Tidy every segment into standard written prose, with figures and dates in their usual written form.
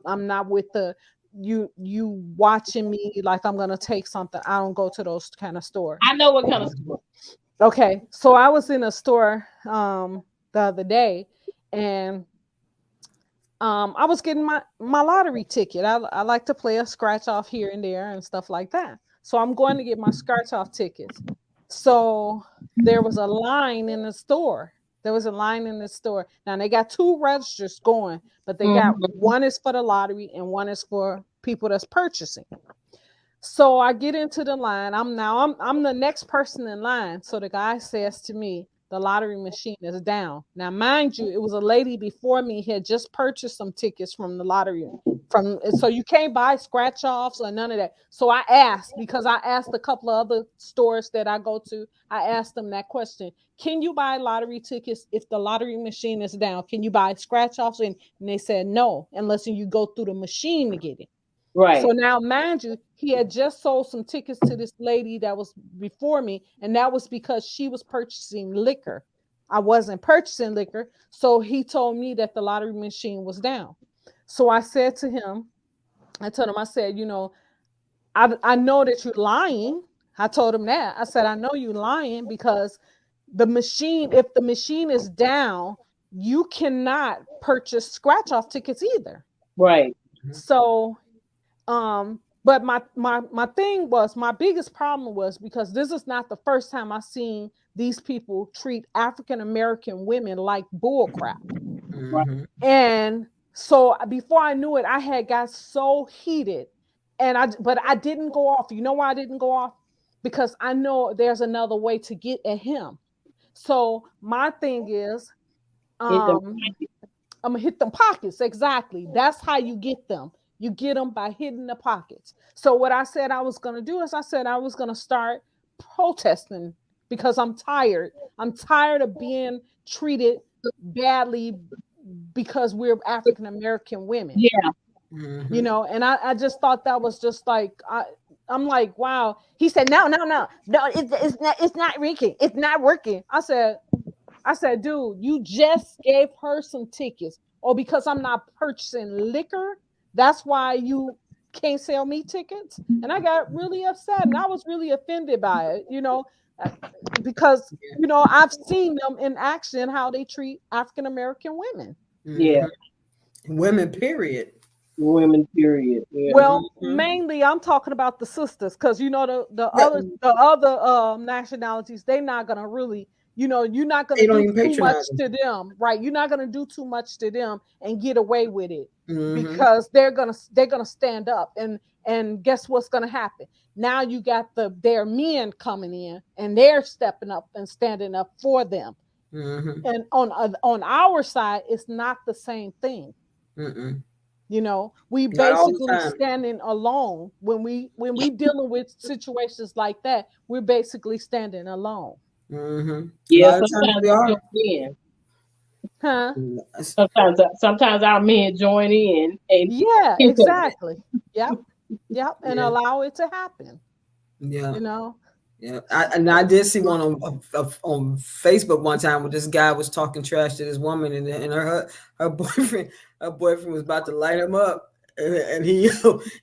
I'm not with the you watching me like I'm gonna take something. I don't go to those kind of stores. I know what kind of store. Okay, so I was in a store the other day, and I was getting my lottery ticket. I like to play a scratch off here and there and stuff like that. So I'm going to get my scratch off tickets. So there was a line in the store. There was a line in the store. Now they got two registers going, but they got Mhm. one is for the lottery and one is for people that's purchasing. So I get into the line. I'm the next person in line. So the guy says to me, the lottery machine is down. Now, mind you, it was a lady before me had just purchased some tickets from the lottery. So you can't buy scratch offs or none of that. So I asked, because I asked a couple of other stores that I go to, I asked them that question. Can you buy lottery tickets if the lottery machine is down? Can you buy scratch offs? And they said no, unless you go through the machine to get it. So Right. now, mind you, he had just sold some tickets to this lady that was before me, and that was because she was purchasing liquor. I wasn't purchasing liquor, so he told me that the lottery machine was down. So I said to him, I told him, I said, I know that you're lying. I told him that. I said, I know you're lying because if the machine is down, you cannot purchase scratch off tickets either. Right. So but my thing was, my biggest problem was, because this is not the first time I seen these people treat African American women like bull crap. Right. Mm-hmm. And so before I knew it, I had got so heated, but I didn't go off. You know why I didn't go off? Because I know there's another way to get at him. So my thing is, Hit them. um I'm gonna hit them pockets. Exactly. That's how you get them. You get them by hitting the pockets. So what I said I was gonna do is, I said I was gonna start protesting, because I'm tired. I'm tired of being treated badly because we're African American women. Yeah. Mm-hmm. And I just thought that was just like, I'm like, wow. He said, no, no, no, no, it's not working. It's not working. I said, dude, you just gave her some tickets. Or because I'm not purchasing liquor, that's why you can't sell me tickets? And I got really upset, and I was really offended by it, uh, because, I've seen them in action, how they treat African American women. Yeah. Mm-hmm. Women, period. Women, period. Yeah. Well, Mm-hmm. mainly I'm talking about the sisters, because the Yeah, other nationalities, they're not gonna really, you're not gonna they don't do even too much patronize them. to them, right? You're not gonna do too much to them and get away with it, Mm-hmm. because they're gonna stand up, and guess what's gonna happen? Now you got their men coming in, and they're stepping up and standing up for them. Mm-hmm. And on our side, it's not the same thing. Mm-mm. We Not all the basically time. standing alone when we dealing with situations like that. We're basically standing alone, Mm-hmm. A Yeah. lot of times Sometimes we our are. men. huh? Sometimes our men join in and Yeah, pick up. exactly. Yep, yep, and Yeah, allow it to happen. yeah, You know. yeah. I did see one on Facebook one time where this guy was talking trash to this woman, and her boyfriend was about to light him up, and he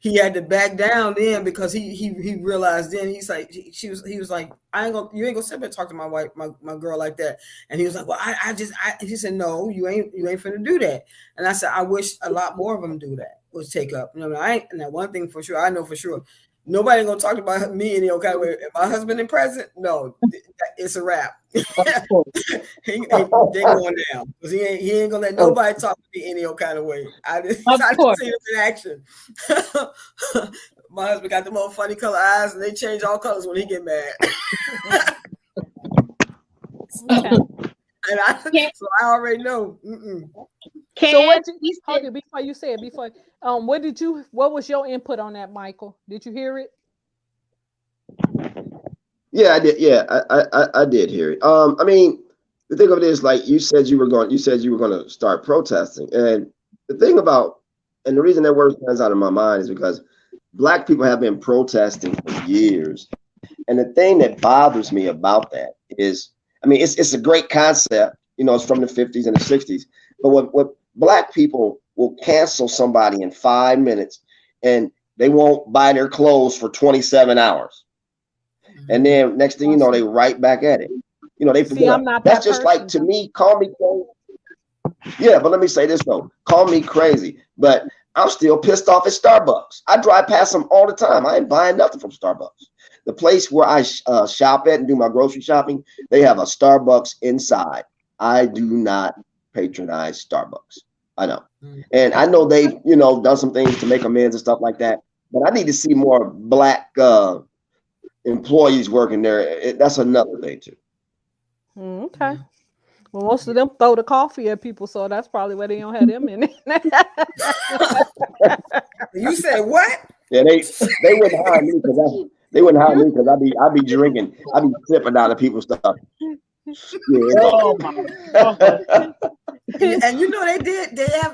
he had to back down then because he realized then he's like he was like, you ain't gonna sit there and talk to my wife, my girl like that. And he was like, well, he said, no, you ain't finna do that. And I said, I wish a lot more of them do that, was take up, I ain't. And that one thing for sure, I know for sure, nobody ain't gonna talk about me any kind of way. If my husband in present, no, it's a wrap. Of course. They going down because he ain't gonna let Of nobody talk to me any kind of way. I just of I just course. see him in action. My husband got them old funny color eyes, and they change all colors when he get mad. Okay. And Can, so I already know. Mm-mm. So can what did he hold said, it before you say it before what was your input on that, Michael? Did you hear it? Yeah, I did. Yeah, I did hear it. I mean, the thing of it is, like you said you were going to start protesting, and the thing about, and the reason that word stands out in my mind is because Black people have been protesting for years, and the thing that bothers me about that is, I mean, it's a great concept. It's from the 50s and the 60s, but what Black people will cancel somebody in 5 minutes, and they won't buy their clothes for 27 hours. And then next thing you know, they right back at it. You know, they forget. See, I'm not That's that just like, to person. me, call me crazy. Yeah, but let me say this though. Call me crazy, but I'm still pissed off at Starbucks. I drive past them all the time. I ain't buying nothing from Starbucks. The place where I shop at and do my grocery shopping, they have a Starbucks inside. I do not patronize Starbucks. I know. And I know they've, you know, done some things to make amends and stuff like that. But I need to see more black employees working there. That's another thing too. Okay. Well, most of them throw the coffee at people, so that's probably why they don't have them in it. You said what? Yeah, they wouldn't hire me because I be drinking, I be sipping out of people's stuff. Yeah. Oh my God. And you know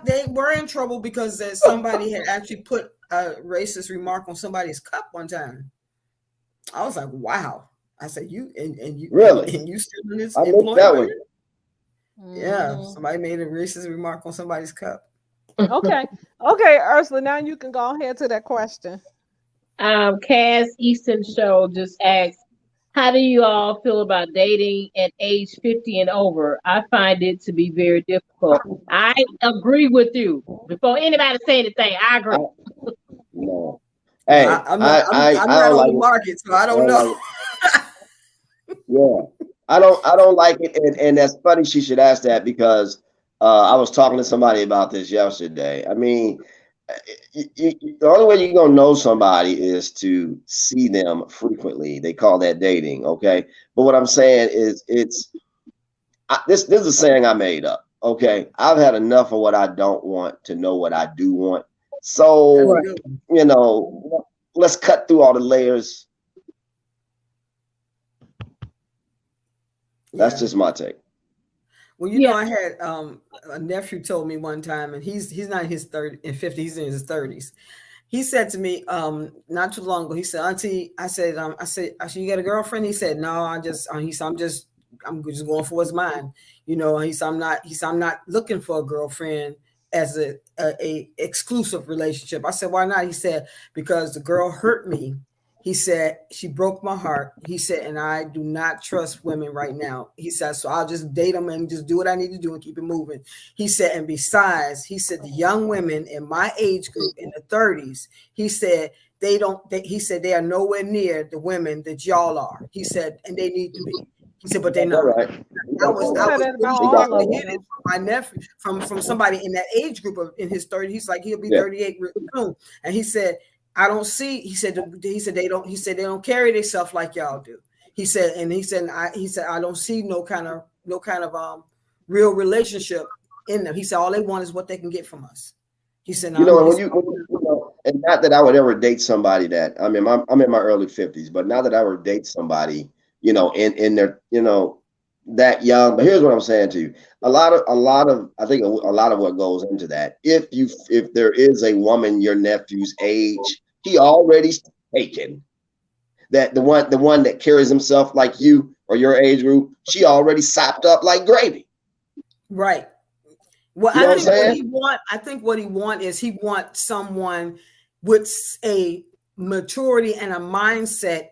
they were in trouble because somebody had actually put a racist remark on somebody's cup one time. I was like, wow. I said, you Really? and you still in this I missed employment? that one. Yeah, somebody made a racist remark on somebody's cup. Okay. Okay, Ursula, now you can go ahead to that question. Cass Easton Show just asked, how do you all feel about dating at age 50 and over? I find it to be very difficult. I agree with you. Before anybody say anything, I agree. No. Hey, I'm not on the market, so I don't know. Yeah, I don't like it, and that's funny. She should ask that because I was talking to somebody about this yesterday. I mean, the only way you're gonna know somebody is to see them frequently. They call that dating, okay? But what I'm saying is, this is a saying I made up. Okay, I've had enough of what I don't want to know what I do want. So you know, let's cut through all the layers. That's just my take. Well, you know, I had a nephew told me one time, and he's not in his 30s and 50s, he's in his 30s. He said to me, not too long ago, he said, Auntie, I said, you got a girlfriend? He said, no, I'm just going for what's mine. You know, he said, I'm not looking for a girlfriend as a exclusive relationship. I said, why not? He said, because the girl hurt me. He said, she broke my heart. He said, and I do not trust women right now. He said, so I'll just date them and just do what I need to do and keep it moving. He said, and besides, he said, the young women in my age group in the 30s, he said, he said, they are nowhere near the women that y'all are. He said, and they need to be. He said, but they're not. Right. I was really from my nephew, from somebody in that age group in his 30s. He's like, he'll be 38 soon. And he said, I don't see. He said they don't carry themselves like y'all do. He said I don't see no kind of real relationship in them. He said all they want is what they can get from us. He said, you know, when you and not that I would ever date somebody that I'm in my early 50s, but not that I would date somebody, you know, in their, you know, that young. But here's what I'm saying to you: a lot of I think a lot of what goes into that. If there is a woman your nephew's age, he already taken. That the one that carries himself like you or your age group, she already sopped up like gravy. Right. Well, you know I think what he wants someone with a maturity and a mindset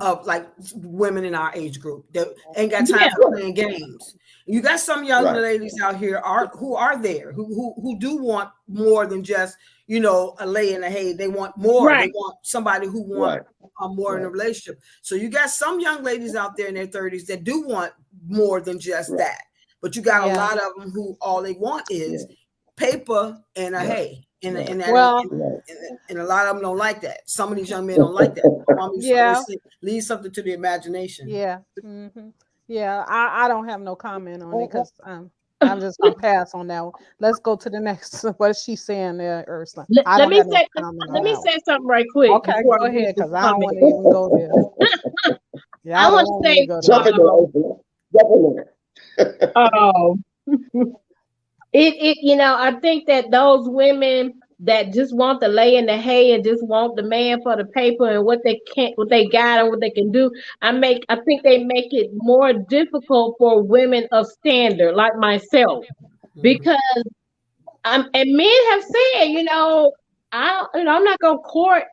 of like women in our age group that ain't got time for playing games. You got some young ladies out here who do want more than just, you know, a lay in the hay. They want more. Right. They want somebody who want more in a relationship. So you got some young ladies out there in their 30s that do want more than just that. But you got a lot of them who all they want is paper and a hay. And a lot of them don't like that. Some of these young men don't like that. Leave something to the imagination. Yeah. Mm-hmm. Yeah, I don't have no comment on it because I'm just gonna pass on that one. Let's go to the next. What is she saying there, Ursula? Let me say something right quick. Okay, go ahead, because I don't want to even go there. Yeah, I want to say it you know, I think that those women that just want to lay in the hay and just want the man for the paper and what they got and what they can do, I think they make it more difficult for women of standard like myself, because and men have said, I'm not gonna court